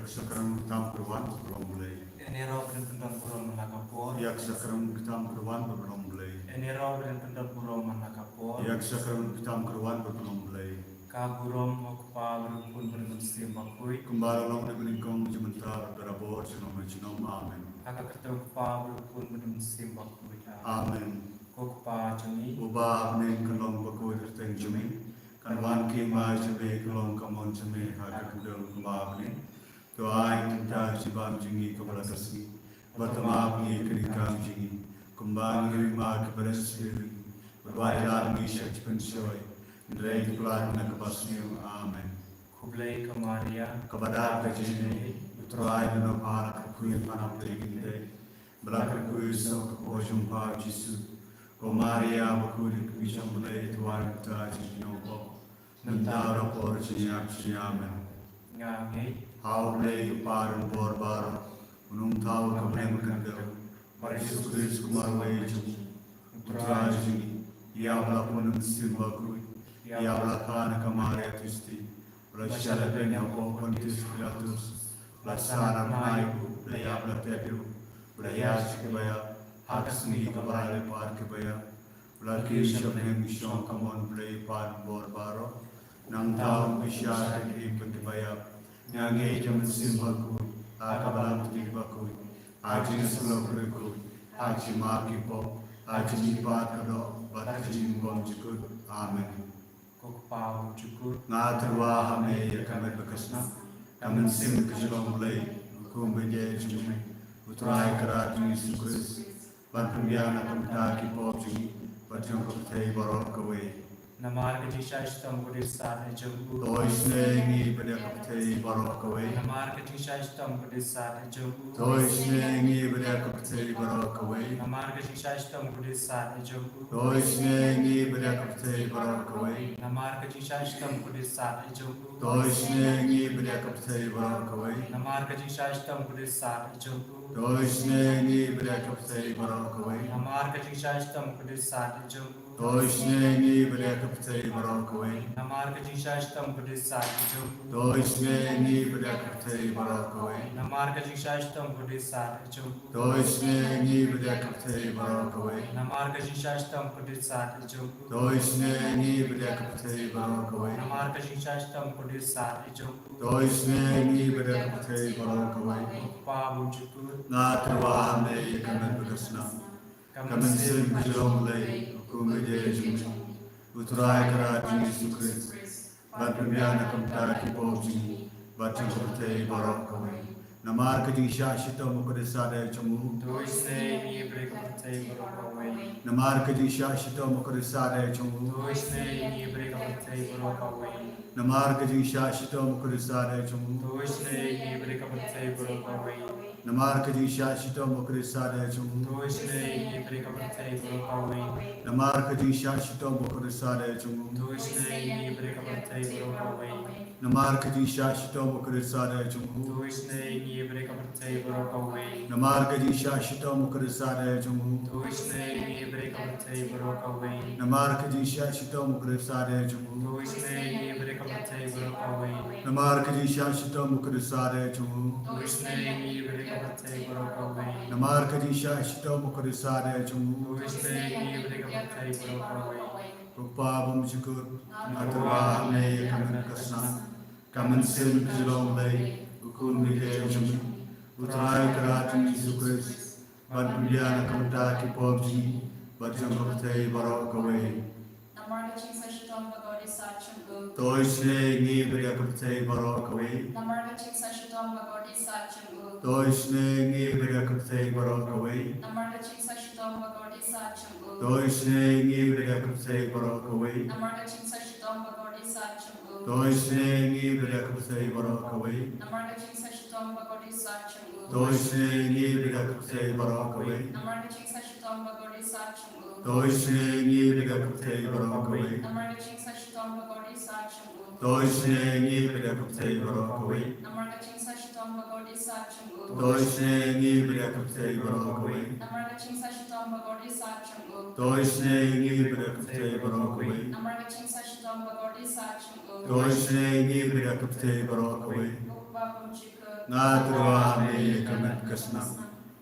Yak sakram tam perwan beromblay. Enero pendam purom manakapor. Yak sakram tam perwan beromblay. Enero pendam purom manakapor. Yak sakram tam perwan beromblay. Kaburom okpa berpun bermuslim bakui. Kembali long diberikan sebentar berabot sinom amen. Agak ketokpa berpun bermuslim bakui. Amen. Kokpa jami. Ubah neng kelong bakui terteng jami. Kanwan kima jami kelong kamon jami hak kedel kembali neng. Doa kita sibam jingi kepada kasih. Bertema ni kerikam jingi. Kembali rima kepada sendiri. Berbaiklah misyak pensyoi. Dari pelan nak kebasnya, amen. Kublai ke Maria. Kepada kejadian uterai dan para kekuatan mana pelihinde. Belakang kuih sok kepojong pau Yesus. Ko Maria berkulit kebisang mulai tuan kita jinyopo. Mentau rapor jinyak amen. Ngangai. Hau play parang borbar. Unung tahu kebenem kendel. Yesus Kristus kumarway jum. Uterai jingi. Ia belakang mensimba kuih. Ia belakang kemarin Kristi, belasah dengan kontis Pilatus, belasah naiku, belayar belateru, belayar sekebaya, hak seni kebaya par kebaya, belaki sebelum mission kamon belay par borbaro, nang tahu bisyar di kebaya, nyangai jam simbaku, akabalam tibaku, aji selalu berku, aji makipo, aji nipat kado, batasi bom jukut, amen. Kokpa cukur. Ngaterwa hame ya kami bekasna, kami sim kejelong mulai, hukum benjaya cumi, utrai kerat Yesus Kristus, bantuan kami tak kipop cumi, bantuan kami barok kawe. Namar kejisah istam kudis saat jengku. Tois nengi pada kami barok kawe. Namar kejisah istam kudis saat jengku. Tois nengi pada kami barok kawe. Namar kejisah istam kudis saat jengku. Tois nengi pada kami barok kawe. Namar kejisah istam kudis saat jengku. Tois nengi pada kami barok kawe. Namar kejisah istam kudis saat jengku. Tois nengi pada kami barok kawe. Namar kejisah istam kudis saat jengku. Tois nengi pada kami barok kawe. Namar kejisah istam kudis saat jengku. Tois nengi pada kami barok kawe. Namar kejisah istam kudis saat jengku. Tois nengi pada kami barok kawe. Namar kejisah istam kudis saat jengku. Tois nengi pada kami barok kawe. Namar kejisah istam kudis saat jengku. Tois nengi pada kami barok kawe. Kokpa cukur. Ngaterwa hame kami bekasna, kami sim kejelong mulai, hukum benjaya cumi, utrai kerat Yesus Kristus, bantuan kami tak kipop cumi, bantuan kami barok kawe. Namar kejisah sita mukadesa daya cemu. Dois nei brekapatei borokawai. Namar kejisah sita mukadesa daya cemu. Dois nei brekapatei borokawai. Namar kejisah sita mukadesa daya cemu. Dois nei brekapatei borokawai. Namar kejisah sita mukadesa daya cemu. Dois nei brekapatei borokawai. Namar kejisah sita mukadesa daya cemu. Dois nei brekapatei borokawai. Namar kejisah sita mukadesa daya cemu. Dois nei brekapatei borokawai. Namar kejisah sita mukadesa daya cemu. Dois nei brekapatei borokawai. Namar kejisah sita mukadesa daya cemu. Dois nei brekapatei borokawai. Namar kejisah sita mukadesa daya cemu. Dois nei brekapatei borokawai. Namar kejisah sita mukadesa daya cemu. Dois nei brekapatei borokawai. Rupa bumjukut ngaterwa hame kami bekasna, kami sim kejelong mulai, hukum benjaya cumi, utrai kerat Yesus Kristus, bantuan kami tak kipop cumi, bantuan kami barok kawe. Namar kejisah istam kudis saat jengku. Tois nengi pada kami barok kawe. Namar kejisah istam kudis saat jengku. Tois nengi pada kami barok kawe. Namar kejisah istam kudis saat jengku. Tois nengi pada kami barok kawe. Namar kejisah istam kudis saat jengku. Tois nengi pada kami barok kawe. Namar kejisah istam kudis saat jengku. Tois nengi pada kami barok kawe. Namar kejisah istam kudis saat jengku. Tois nengi pada kami barok kawe. Namar kejisah istam kudis saat jengku. Tois nengi pada kami barok kawe. Namar kejisah istam kudis saat jengku. Tois nengi pada kami barok kawe. Namar kejisah istam kudis saat jengku. Tois nengi pada kami barok kawe. Namar kejisah istam kudis saat jengku. Tois nengi pada kami barok kawe. Kokpa cukur. Ngaturwa me kamet kasna.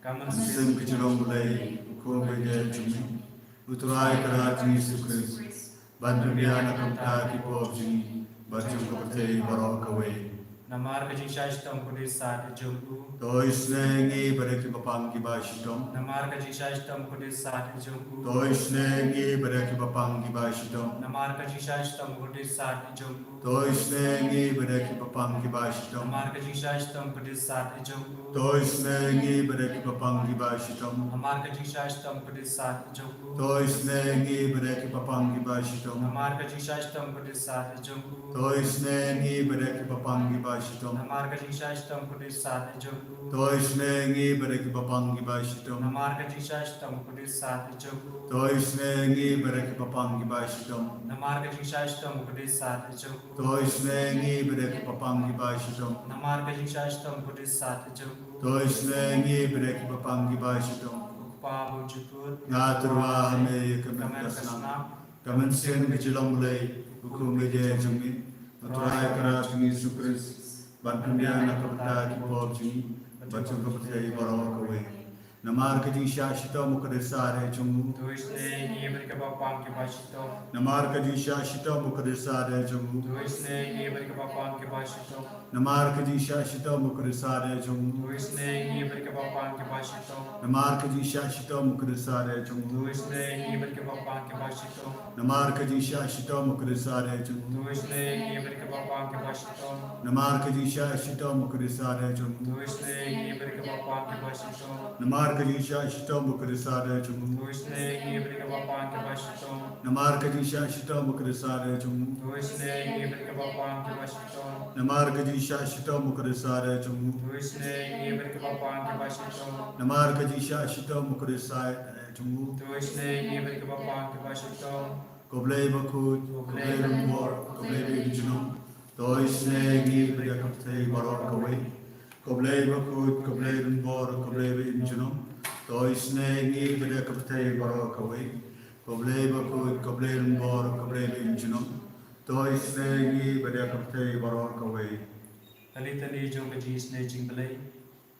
Kamen Sim kecilong bulai, ukur bege cumi. Uturai kerat Yesus Kristus. Bantu dia nak kamta ki popji. Baju kapte barok kawe. Namar ka jing shaish tom kudi saat jumpu. To isnengi bereki bapang ki bashitom. Namar ka jing shaish tom kudi saat jumpu. To isnengi bereki bapang ki bashitom. Namar ka jing shaish tom kudi saat jumpu. To isnengi bereki bapang ki bashitom. Namar ka jing shaish tom kudi saat jumpu. To isnengi bereki bapang ki bashitom. Namar ka jing shaish tom kudi saat jumpu. To isnengi bereki bapang ki bashitom. Namar ka jing shaish tom kudi saat jumpu. To isnengi bereki bapang ki bashitom. Namar ka jing shaish tom kudi saat jumpu. To isnengi bereki bapang ki bashitom. Namar ka jing shaish tom kudi saat jumpu. To isnengi bereki bapang ki bashitom. Namar ka jing shaish tom kudi saat jumpu. To isnengi bereki bapang ki bashitom. Namar ka jing shaish tom kudi saat jumpu. To isnengi bereki bapang ki bashitom. Pa bujuput. Ngaturwa me kamet Kamen kasna. kasna. Kamen sen kecilong bulai, ukur bege cumi. Uturai kerat Yesus Kristus. Bantu dia nak kamta ki popji. Baju kapte barok kawe. Namar kajing shashita mukadesare chungu. Tuisne ni mereka bapang ke basito. Namar kajing shashita mukadesare chungu. Tuisne ni mereka bapang ke basito. Namar kajing shashita mukadesare chungu. Tuisne ni mereka bapang ke basito. Namar kajing shashita mukadesare chungu. Tuisne ni mereka bapang ke basito. Namar kajing shashita mukadesare chungu. Tuisne ni mereka bapang ke basito. Namar kajing shashita mukadesare chungu. Tuisne ni mereka bapang ke basito. Namar kajing shashita mukadesare chungu. Tuisne ni mereka bapang ke basito. Namar kajing shashita mukadesare chungu. Tuisne ni mereka bapang ke basito. Namar kajing shashita mukadesare chungu. Tuisne ni mereka bapang ke basito. Namar kajing shashita mukadesare chungu. Tuisne ni mereka bapang ke basito. Koblei bakut, koblei rumbor, koblei bijunum. Toisne gi berdekapte barok kawe. Koblei bakut, koblei rumbor, koblei bijunum. Toisne gi berdekapte barok kawe. Koblei bakut, koblei rumbor, koblei bijunum. Toisne gi berdekapte barok kawe. Tali-tali jong ka jis na jing belay.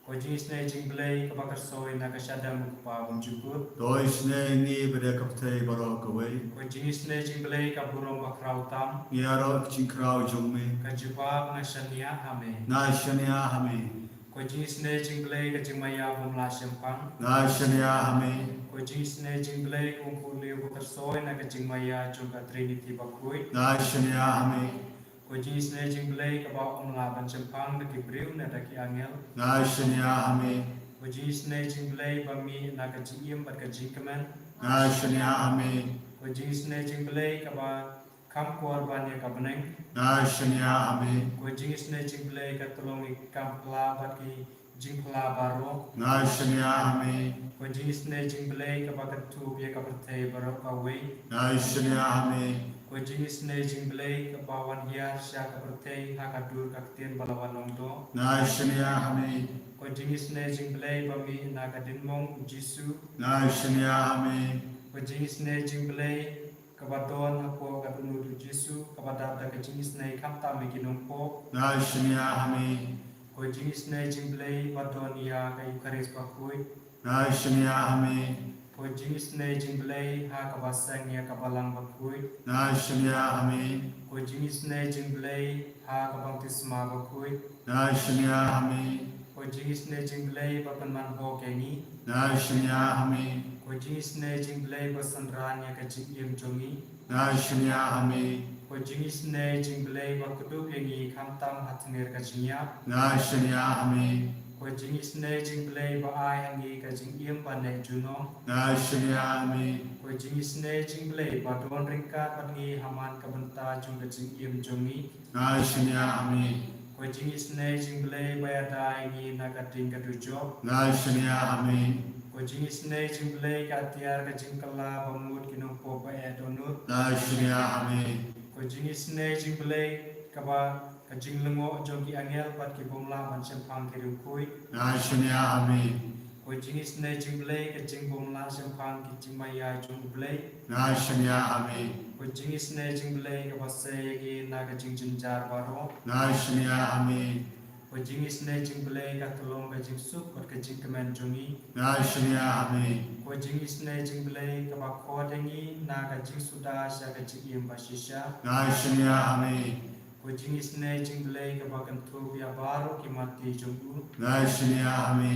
Ko jis na jing belay kapag kasoy na kasyadam pa bunjukut. Toisne gi berdekapte barok kawe. Ko jis na jing belay kaburong bakraw tam. Yarok cingkrau jongme. Kajubab na shania hame. Nashanya hame. Ko jis na jing belay kajimaya bumla syampang. Nashanya hame. Ko jis na jing belay kumpuli kasoy na kajimaya jong ka Trinity bakuy. Nashanya hame. Ko jis na jing belay kabaw umlaban syampang na kibriw na daki angel. Nashanya hame. Ko jis na jing belay bami na kajiyem at kajikaman. Nashanya hame. Ko jis na jing belay kaba kam korban ya kabeneng. Nashanya hame. Ko jis na jing belay katulong ikam pelabat ki jing pelabaro. Nashanya hame. Ko jis na jing belay kaba katub ya kaberte barok kawe. Nashanya hame. Ko jis na jing belay kabawan hiar sya kaberte hakadur kaktien balawan longdo. Nashanya hame. Ko jis na jing belay bami nakadinmong jisu. Nashanya hame. Ko jis na jing belay kabadon hapo katunod jisu kabadada ka jis na ikamta me kinumpo. Nashanya hame. Ko jis na jing belay badon ya kay kares bakuy. Nashanya hame. Ko jis na jing belay ha kabasang ya kabalang bakuy. Nashanya hame. Ko jis na jing belay ha kabangtisma bakuy. Nashanya hame. Ko jis na jing belay papanman ho kengi. Nashanya hame. Ko jis na jing belay basanran ya kajiyem jongi. Nashanya hame. Ko jis na jing belay bakuduk yengi kamtam hatngir kajinya. Nashanya hame. Ko jis na jing belay baay hangi kajiyem panay junong. Nashanya hame. Ko jis na jing belay badon ringkat pangi haman kabenta jung kajiyem jongi. Nashanya hame. Ko jis na jing belay bayada yengi nagating kadujob. Nashanya hame. Ko jis na jing belay katiar kajingkala bamut kinumpo bayadonut. Nashanya hame. Ko jis na jing belay kaba kajinglengo jogi angel pat ki bomla man sempang kirukui. Nashanya hame. Ko jis na jing belay kajing bomla sempang ki jingmaya jung belay. Nashanya hame. Ko jis na jing belay kaba sayagi na kajing jinjar baro. Nashanya hame. Ko ko jing is ne jing belai ka tolong ka jing sup mat ka jing kemen jungi Nashnia Ame, ko jing is ne jing belai ka ba ko dengi na ka jing suda sha ka jing yem ba shisha Nashnia Ame, ko jing is ne jing belai ka ba kan tu ya baro ki mati jungu Nashnia Ame,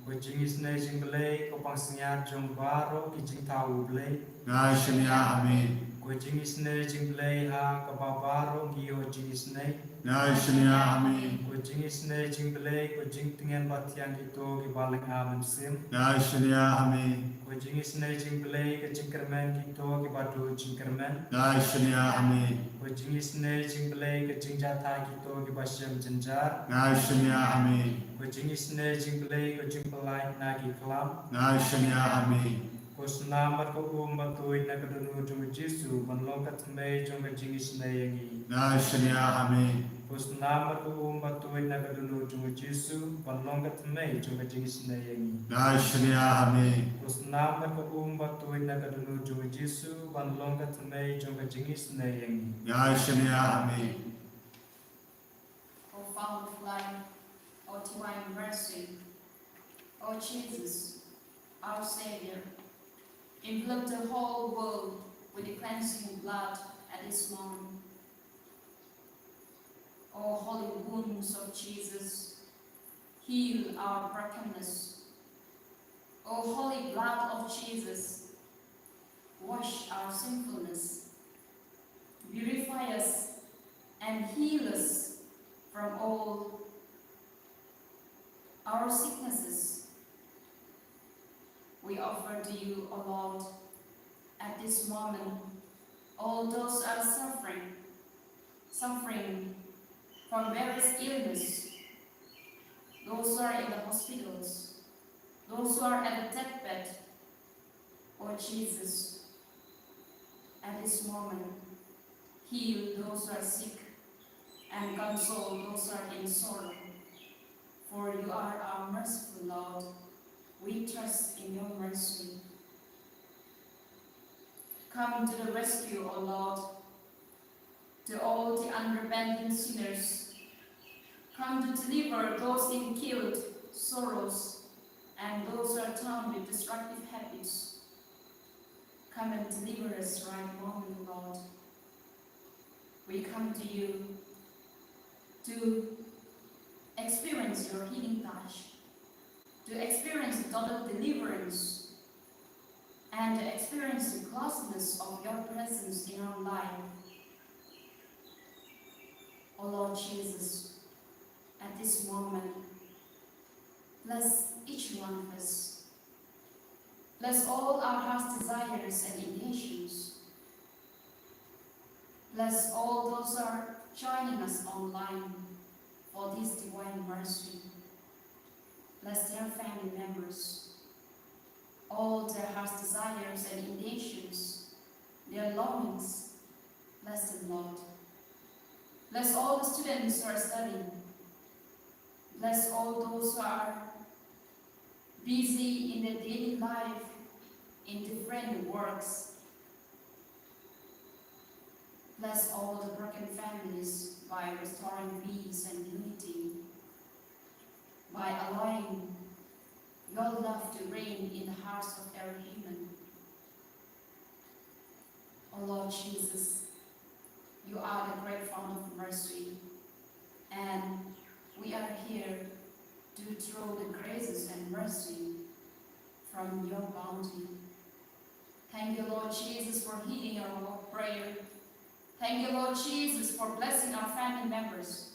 ko jing is ne jing belai ko pang snya jung baro ki jing tau belai Nashnia Ame, ko jing is ne jing belai ha ka ba baro ki o jing is ne Nashnia Ame, ko jing is ne jing belai ko jing tingen ba tiang ki to ki baling amen sim Nashnia Ame, ko jing is ne jing belai ka jing kermen ki to ki ba do jing kermen Nashnia Ame, ko jing is ne jing belai ka jing ja thai ki to ki ba shem jinjar Nashnia Ame, ko jing is ne jing belai ko jing pelai na ki klam Nashnia Ame, ko snamat ko ba to na ka do jung jisu ban long ka thme jung ka jing is ne yangi Nashnia Ame, ko snamat ko ba to na ka do jung jisu ban long ka thme jung ka jing is ne yangi Nashnia Ame, ko snamat ko ba to na ka do jung jisu ban long ka thme jung ka jing is ne yangi Nashnia Ame, O fountain of life, O divine mercy, O Jesus, our Savior, envelop the whole world with the cleansing blood at this moment. O holy wounds of Jesus, heal our brokenness. O holy blood of Jesus, wash our sinfulness, purify us, and heal us from all our sicknesses. We offer to you, O Lord, at this moment, all those who are suffering from various illness, those who are in the hospitals, those who are at the deathbed. O Jesus, at this moment, heal those who are sick and console those who are in sorrow. For you are our merciful Lord. We trust in your mercy. Come to the rescue, O Lord, to all the unrepentant sinners. Come to deliver those in guilt, sorrows, and those who are torn with destructive habits. Come and deliver us right moment, Lord. We come to you to experience your healing touch, to experience total deliverance, and to experience the closeness of your presence in our life. O Lord Jesus, at this moment, bless each one of us. Bless all our heart's desires and intentions. Bless all those who are joining us online for this divine mercy. Bless their family members, all their heart's desires and intentions, their longings. Bless them, Lord. Bless all the students who are studying. Bless all those who are busy in their daily life, in different works. Bless all the broken families by restoring peace and unity, by allowing your love to reign in the hearts of every human. O Lord Jesus, you are the great fount of mercy, and we are here to draw the graces and mercy from your bounty. Thank you, Lord Jesus, for hearing our prayer. Thank you, Lord Jesus, for blessing our family members.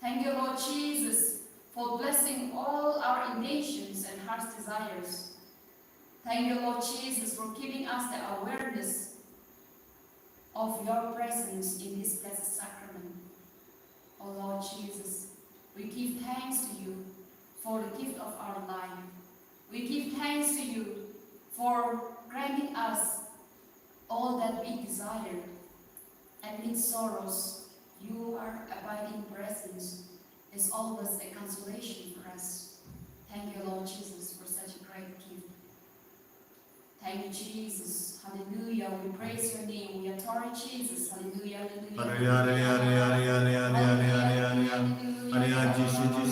Thank you, Lord Jesus, for blessing all our intentions and heart's desires. Thank you, Lord Jesus, for giving us the awareness of your presence in this blessed sacrament. O Lord Jesus, we give thanks to you for the gift of our life. We give thanks to you for granting us all that we desire. And in sorrows, your abiding presence is always a consolation for us. Thank you, Lord Jesus, for such a great gift. Thank you, Jesus. Hallelujah. We praise your name. We adore Jesus. Hallelujah. Hallelujah. Hallelujah, hallelujah, hallelujah, hallelujah, hallelujah, hallelujah, hallelujah,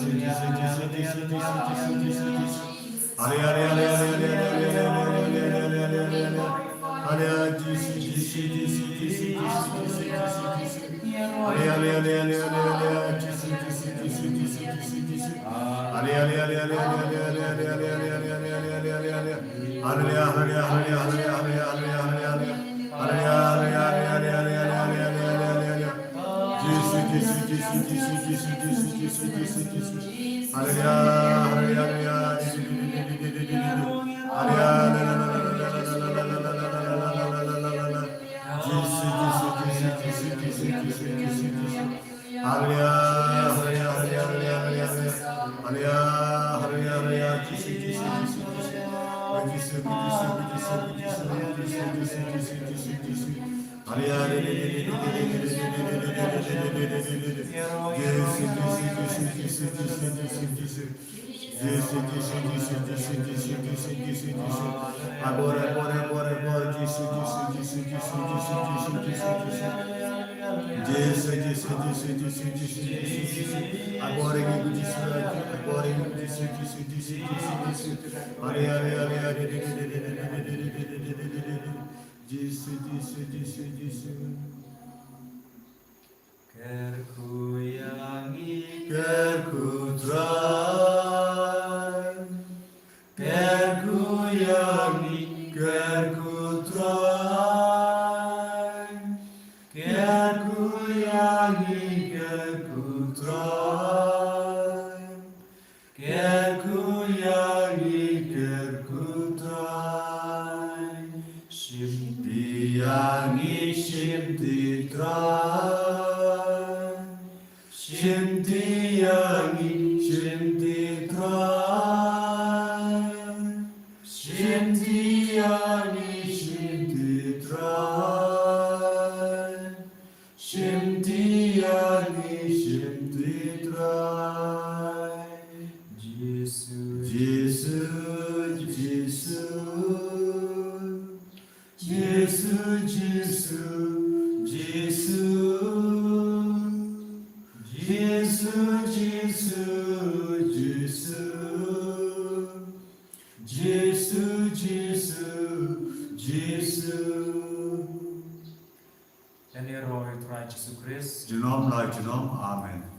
Dan ero itu Raja Yesus Kristus. Jinom lai jinom. Amen.